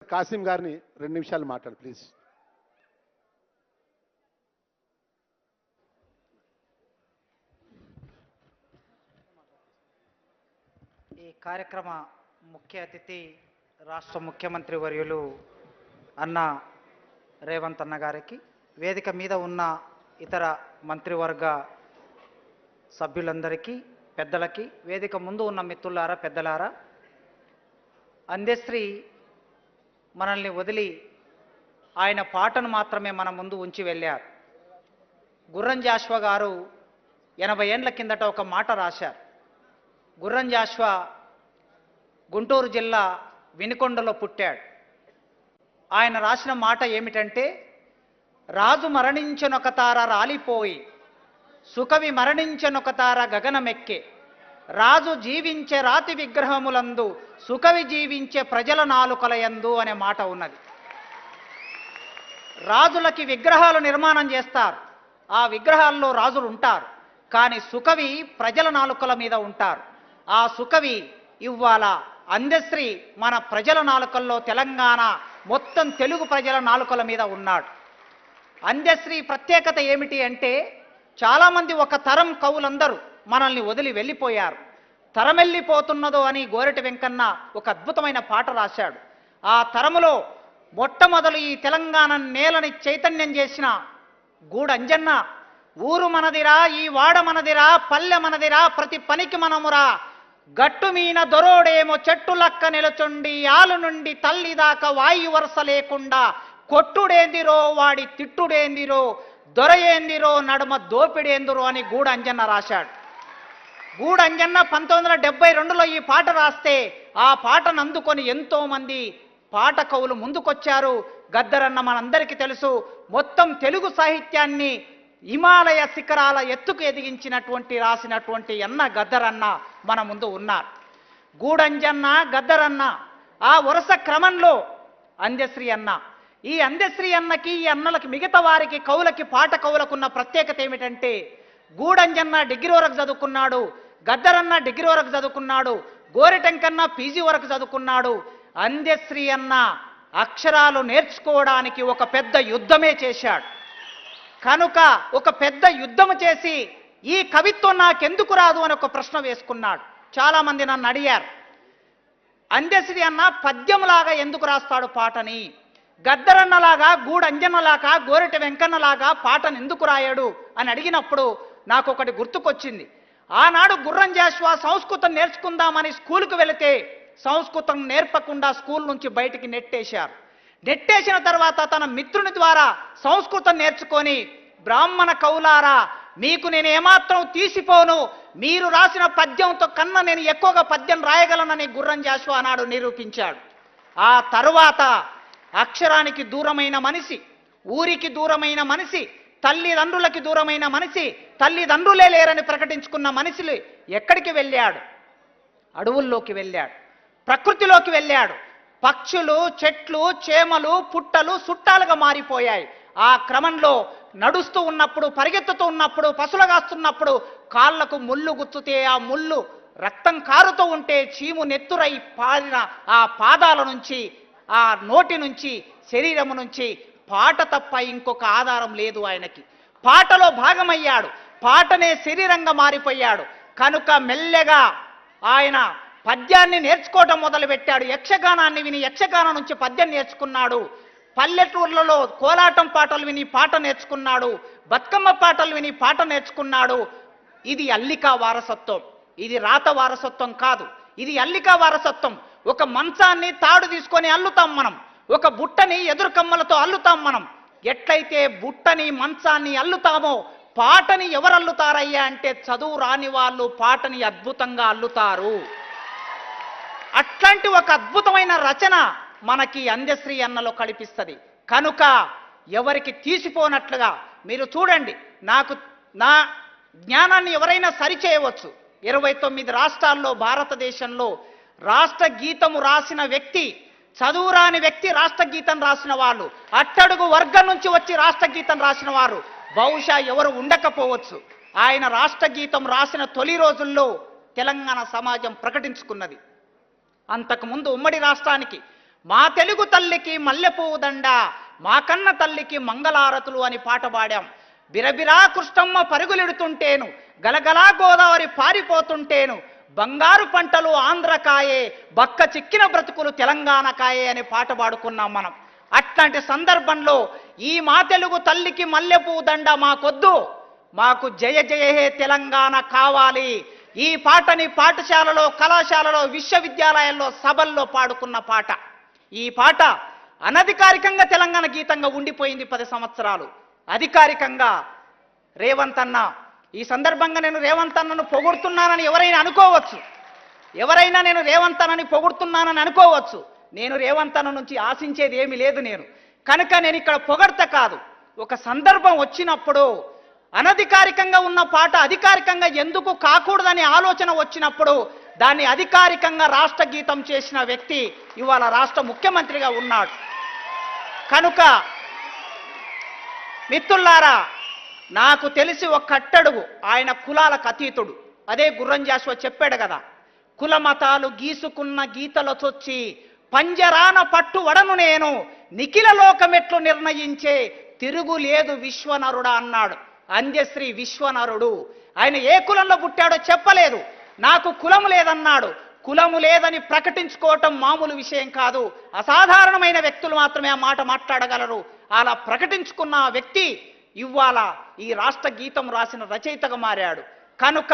కాసిం గారిని 2 నిమిషాలు మాట్లాడు ప్లీజ్. ఈ కార్యక్రమ ముఖ్య అతిథి రాష్ట్ర ముఖ్యమంత్రి వర్యులు అన్న రేవంత్ అన్న గారికి, వేదిక మీద ఉన్న ఇతర మంత్రివర్గ సభ్యులందరికీ, పెద్దలకి, వేదిక ముందు ఉన్న మిత్రులారా, పెద్దలారా, అందశ్రీ మనల్ని వదిలి ఆయన పాటను మాత్రమే మన ముందు ఉంచి వెళ్ళారు. గుర్రం జాషువా గారు 80 ఏండ్ల కిందట ఒక మాట రాశారు. గుర్రం జాషువా గుంటూరు జిల్లా వినుకొండలో పుట్టాడు. ఆయన రాసిన మాట ఏమిటంటే, రాజు మరణించనొక తార రాలిపోయి, సుకవి మరణించనొక తార గగనమెక్కే, రాజు జీవించే రాతి విగ్రహములందు, సుకవి జీవించే ప్రజల నాలుకలయందు అనే మాట ఉన్నది. రాజులకి విగ్రహాలు నిర్మాణం చేస్తారు, ఆ విగ్రహాల్లో రాజులు ఉంటారు, కానీ సుకవి ప్రజల నాలుకల మీద ఉంటారు. ఆ సుకవి ఇవాళ అందశ్రీ మన ప్రజల నాలుకల్లో, తెలంగాణ మొత్తం తెలుగు ప్రజల నాలుకల మీద ఉన్నాడు. అందశ్రీ ప్రత్యేకత ఏమిటి అంటే, చాలామంది ఒక తరం కవులందరూ మనల్ని వదిలి వెళ్ళిపోయారు. తరం వెళ్ళిపోతున్నదో అని గోరటి వెంకన్న ఒక అద్భుతమైన పాట రాశాడు. ఆ తరములో మొట్టమొదలు ఈ తెలంగాణ నేలని చైతన్యం చేసిన గూడంజన్న, ఊరు మనదిరా, ఈ వాడ మనదిరా, పల్లె మనదిరా, ప్రతి పనికి మనమురా, గట్టు మీన దొరోడేమో చెట్టు లక్క నిలచుండి, ఆలు నుండి తల్లి దాకా వాయు వరుస లేకుండా, కొట్టుడేందిరో వాడి తిట్టుడేందిరో, దొరయేందిరో నడుమ దోపిడేందిరో అని గూడంజన్న రాశాడు. గూడంజన్న 1972లో ఈ పాట రాస్తే, ఆ పాటను అందుకొని ఎంతో మంది పాట కవులు ముందుకొచ్చారు. గద్దరన్న మనందరికీ తెలుసు, మొత్తం తెలుగు సాహిత్యాన్ని హిమాలయ శిఖరాల ఎత్తుకు ఎదిగించినటువంటి రాసినటువంటి అన్న గద్దరన్న మన ముందు ఉన్నారు. గూడంజన్న, గద్దరన్న, ఆ వరుస క్రమంలో అందశ్రీ అన్న. ఈ అందశ్రీ అన్నకి, ఈ అన్నలకి, మిగతా వారికి, కవులకి, పాట కవులకున్న ప్రత్యేకత ఏమిటంటే, గూడంజన్న డిగ్రీ వరకు చదువుకున్నాడు, గద్దరన్న డిగ్రీ వరకు చదువుకున్నాడు, గోరెటెంకన్న పీజీ వరకు చదువుకున్నాడు. అందశ్రీ అన్న అక్షరాలు నేర్చుకోవడానికి ఒక పెద్ద యుద్ధమే చేశాడు. కనుక ఒక పెద్ద యుద్ధం చేసి, ఈ కవిత్వం నాకెందుకు రాదు అని ఒక ప్రశ్న వేసుకున్నాడు. చాలామంది నన్ను అడిగారు, అందశ్రీ అన్న పద్యంలాగా ఎందుకు రాస్తాడు పాటని, గద్దరన్నలాగా, గూడంజన్నలాగా, గోరెటి వెంకన్నలాగా పాటను ఎందుకు రాయడు అని అడిగినప్పుడు నాకు ఒకటి గుర్తుకొచ్చింది. ఆనాడు గుర్రం జాషువా సంస్కృతం నేర్చుకుందామని స్కూల్కి వెళితే సంస్కృతం నేర్పకుండా స్కూల్ నుంచి బయటికి నెట్టేశారు. నెట్టేసిన తర్వాత తన మిత్రుని ద్వారా సంస్కృతం నేర్చుకొని, బ్రాహ్మణ కవులారా, మీకు నేను ఏమాత్రం తీసిపోను, మీరు రాసిన పద్యంతో కన్నా నేను ఎక్కువగా పద్యం రాయగలనని గుర్రం జాషువా నాడు నిరూపించాడు. ఆ తరువాత అక్షరానికి దూరమైన మనిషి, ఊరికి దూరమైన మనిషి, తల్లిదండ్రులకి దూరమైన మనిషి, తల్లిదండ్రులే లేరని ప్రకటించుకున్న మనిషిలు ఎక్కడికి వెళ్ళాడు? అడవుల్లోకి వెళ్ళాడు, ప్రకృతిలోకి వెళ్ళాడు. పక్షులు, చెట్లు, చేమలు, పుట్టలు చుట్టాలుగా మారిపోయాయి. ఆ క్రమంలో నడుస్తూ ఉన్నప్పుడు, పరిగెత్తుతూ ఉన్నప్పుడు, పసులగాస్తున్నప్పుడు కాళ్లకు ముళ్ళు గుచ్చుతే, ఆ ముళ్ళు రక్తం కారుతూ ఉంటే చీము నెత్తురై పారిన ఆ పాదాల నుంచి, ఆ నోటి నుంచి, శరీరము నుంచి పాట తప్ప ఇంకొక ఆధారం లేదు ఆయనకి. పాటలో భాగమయ్యాడు, పాటనే శరీరంగా మారిపోయాడు. కనుక మెల్లగా ఆయన పద్యాన్ని నేర్చుకోవడం మొదలుపెట్టాడు. యక్షగానాన్ని విని యక్షగానం నుంచి పద్యం నేర్చుకున్నాడు. పల్లెటూర్లలో కోలాటం పాటలు విని పాట నేర్చుకున్నాడు. బతుకమ్మ పాటలు విని పాట నేర్చుకున్నాడు. ఇది అల్లికా వారసత్వం, ఇది రాత వారసత్వం కాదు, ఇది అల్లికా వారసత్వం. ఒక మంచాన్ని తాడు తీసుకొని అల్లుతాం మనం, ఒక బుట్టని ఎదురు కమ్మలతో అల్లుతాం మనం. ఎట్లయితే బుట్టని, మంచాన్ని అల్లుతామో, పాటని ఎవరు అల్లుతారయ్యా అంటే చదువు రాని వాళ్ళు పాటని అద్భుతంగా అల్లుతారు. అట్లాంటి ఒక అద్భుతమైన రచన మనకి అందశ్రీ అన్నలో కల్పిస్తుంది. కనుక ఎవరికి తీసిపోనట్లుగా మీరు చూడండి, నా జ్ఞానాన్ని ఎవరైనా సరిచేయవచ్చు. 29 రాష్ట్రాల్లో, భారతదేశంలో రాష్ట్ర గీతము రాసిన వ్యక్తి, చదువురాని వ్యక్తి రాష్ట్ర గీతం రాసిన వాళ్ళు, అట్టడుగు వర్గం నుంచి వచ్చి రాష్ట్ర గీతం రాసిన వారు బహుశా ఎవరు ఉండకపోవచ్చు. ఆయన రాష్ట్ర గీతం రాసిన తొలి రోజుల్లో తెలంగాణ సమాజం ప్రకటించుకున్నది. అంతకుముందు ఉమ్మడి రాష్ట్రానికి మా తెలుగు తల్లికి మల్లెపువ్వు దండ, మా కన్న తల్లికి మంగళారతులు అని పాట పాడాం. బిరబిరా కృష్ణమ్మ పరుగులెడుతుంటేను, గలగలా గోదావరి పారిపోతుంటేను, బంగారు పంటలు ఆంధ్రకాయే, బక్క చిక్కిన బ్రతుకులు తెలంగాణకాయే అని పాట పాడుకున్నాం మనం. అట్లాంటి సందర్భంలో ఈ మా తెలుగు తల్లికి మల్లెపువ్వు దండ మాకొద్దు, మాకు జయ జయ హే తెలంగాణ కావాలి. ఈ పాటని పాఠశాలలో, కళాశాలలో, విశ్వవిద్యాలయాల్లో, సభల్లో పాడుకున్న పాట. ఈ పాట అనధికారికంగా తెలంగాణ గీతంగా ఉండిపోయింది 10 సంవత్సరాలు. అధికారికంగా రేవంత్ అన్న, ఈ సందర్భంగా నేను రేవంత్ అన్నను పొగుడుతున్నానని ఎవరైనా అనుకోవచ్చు, ఎవరైనా నేను రేవంత్ అన్నని పొగుడుతున్నానని అనుకోవచ్చు. నేను రేవంత్ అన్న నుంచి ఆశించేది ఏమీ లేదు. నేను కనుక నేను ఇక్కడ పొగడ్త కాదు, ఒక సందర్భం వచ్చినప్పుడు అనధికారికంగా ఉన్న పాట అధికారికంగా ఎందుకు కాకూడదని ఆలోచన వచ్చినప్పుడు దాన్ని అధికారికంగా రాష్ట్ర గీతం చేసిన వ్యక్తి ఇవాళ రాష్ట్ర ముఖ్యమంత్రిగా ఉన్నాడు. కనుక మిత్రులారా, నాకు తెలిసి ఒక అట్టడుగు ఆయన కులాలకు అతీతుడు. అదే గుర్రం జాషువా చెప్పాడు కదా, కుల మతాలు గీసుకున్న గీతలో చొచ్చి పంజరాన పట్టు వడను నేను, నిఖిల లోకమెట్లు నిర్ణయించే తిరుగులేదు విశ్వనరుడా అన్నాడు. అంజశ్రీ విశ్వనరుడు. ఆయన ఏ కులంలో పుట్టాడో చెప్పలేదు, నాకు కులము లేదన్నాడు. కులము లేదని ప్రకటించుకోవటం మామూలు విషయం కాదు, అసాధారణమైన వ్యక్తులు మాత్రమే ఆ మాట మాట్లాడగలరు. అలా ప్రకటించుకున్న ఆ వ్యక్తి ఇవాళ ఈ రాష్ట్ర గీతం రాసిన రచయితగా మారాడు. కనుక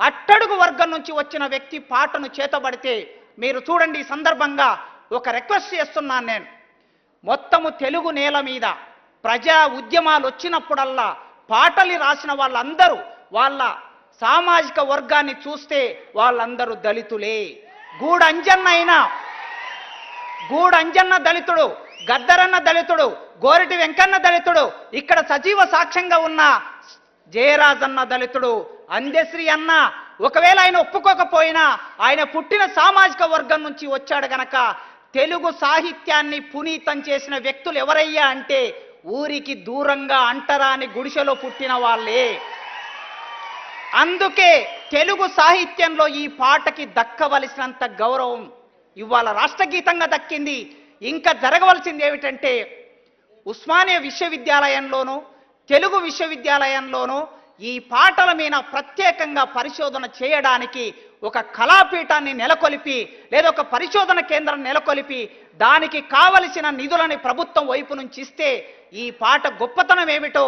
అట్టడుగు వర్గం నుంచి వచ్చిన వ్యక్తి పాటను చేతబడితే మీరు చూడండి. ఈ సందర్భంగా ఒక రిక్వెస్ట్ చేస్తున్నాను నేను. మొత్తము తెలుగు నేల మీద ప్రజా ఉద్యమాలు వచ్చినప్పుడల్లా పాటలు రాసిన వాళ్ళందరూ వాళ్ళ సామాజిక వర్గాన్ని చూస్తే వాళ్ళందరూ దళితులే. గూడంజన్న దళితుడు, గద్దరన్న దళితుడు, గోరటి వెంకన్న దళితుడు, ఇక్కడ సజీవ సాక్ష్యంగా ఉన్న జయరాజన్న దళితుడు, అందశ్రీ అన్న ఒకవేళ ఆయన ఒప్పుకోకపోయినా ఆయన పుట్టిన సామాజిక వర్గం నుంచి వచ్చాడు గనక తెలుగు సాహిత్యాన్ని పునీతం చేసిన వ్యక్తులు ఎవరయ్యా అంటే ఊరికి దూరంగా అంటరాని గుడిసెలో పుట్టిన వాళ్ళే. అందుకే తెలుగు సాహిత్యంలో ఈ పాటకి దక్కవలసినంత గౌరవం ఇవాళ రాష్ట్ర గీతంగా దక్కింది. ఇంకా జరగవలసింది ఏమిటంటే ఉస్మానియా విశ్వవిద్యాలయంలోనూ తెలుగు విశ్వవిద్యాలయంలోనూ ఈ పాటల మీద ప్రత్యేకంగా పరిశోధన చేయడానికి ఒక కళాపీఠాన్ని నెలకొల్పి లేదా ఒక పరిశోధన కేంద్రం నెలకొల్పి దానికి కావలసిన నిధులని ప్రభుత్వం వైపు నుంచి ఇస్తే ఈ పాట గొప్పతనం ఏమిటో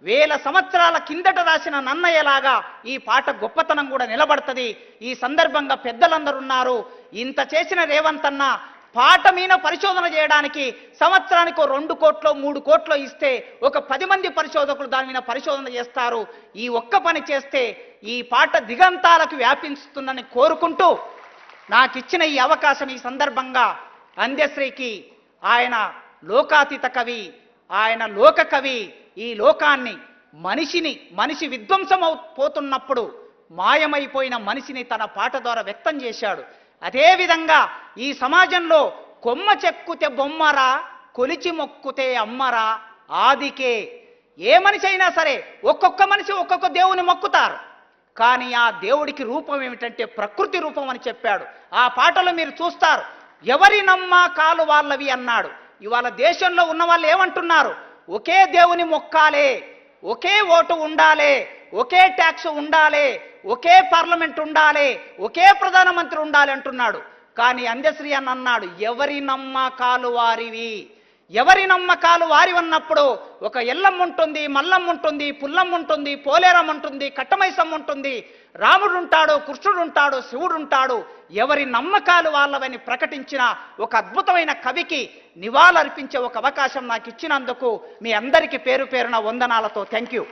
వేల సంవత్సరాల కిందట రాసిన నన్నయ్యలాగా ఈ పాట గొప్పతనం కూడా నిలబడుతుంది. ఈ సందర్భంగా పెద్దలందరూ ఉన్నారు. ఇంత చేసిన రేవంత్ అన్న పాట మీద పరిశోధన చేయడానికి సంవత్సరానికి 2 కోట్లు 3 కోట్లు ఇస్తే ఒక 10 మంది పరిశోధకులు దాని మీద పరిశోధన చేస్తారు. ఈ ఒక్క పని చేస్తే ఈ పాట దిగంతాలకు వ్యాపిస్తుందని కోరుకుంటూ నాకు ఇచ్చిన ఈ అవకాశం ఈ సందర్భంగా అందశ్రీకి, ఆయన లోకాతీత కవి, ఆయన లోక కవి, ఈ లోకాన్ని మనిషి విధ్వంసం పోతున్నప్పుడు మాయమైపోయిన మనిషిని తన పాట ద్వారా వ్యక్తం చేశాడు. అదేవిధంగా ఈ సమాజంలో కొమ్మ చెక్కుతే బొమ్మరా, కొలిచి మొక్కుతే అమ్మరా, ఆదికే. ఏ మనిషి అయినా సరే ఒక్కొక్క మనిషి ఒక్కొక్క దేవుని మొక్కుతారు, కానీ ఆ దేవుడికి రూపం ఏమిటంటే ప్రకృతి రూపం అని చెప్పాడు. ఆ పాటలో మీరు చూస్తారు, ఎవరి నమ్మకాలు వాళ్ళవి అన్నాడు. ఇవాళ దేశంలో ఉన్న వాళ్ళు ఏమంటున్నారు, ఒకే దేవుని మొక్కాలే, ఒకే ఓటు ఉండాలి, ఒకే ట్యాక్స్ ఉండాలి, ఒకే పార్లమెంట్ ఉండాలి, ఒకే ప్రధానమంత్రి ఉండాలి అంటున్నాడు. కానీ అందశ్రీ అని అన్నాడు, ఎవరి నమ్మకాలు వారివి. ఎవరి నమ్మకాలు వారి అన్నప్పుడు ఒక ఎల్లమ్మ ఉంటుంది, మల్లమ్మ ఉంటుంది, పుల్లమ్మ ఉంటుంది, పోలేరమ్మ ఉంటుంది, కట్టమైసమ్మ ఉంటుంది, రాముడు ఉంటాడు, కృష్ణుడు ఉంటాడు, శివుడు ఉంటాడు. ఎవరి నమ్మకాలు వాళ్ళవని ప్రకటించిన ఒక అద్భుతమైన కవికి నివాళులర్పించే ఒక అవకాశం నాకు ఇచ్చినందుకు మీ అందరికీ పేరు పేరున వందనాలతో థ్యాంక్ యూ.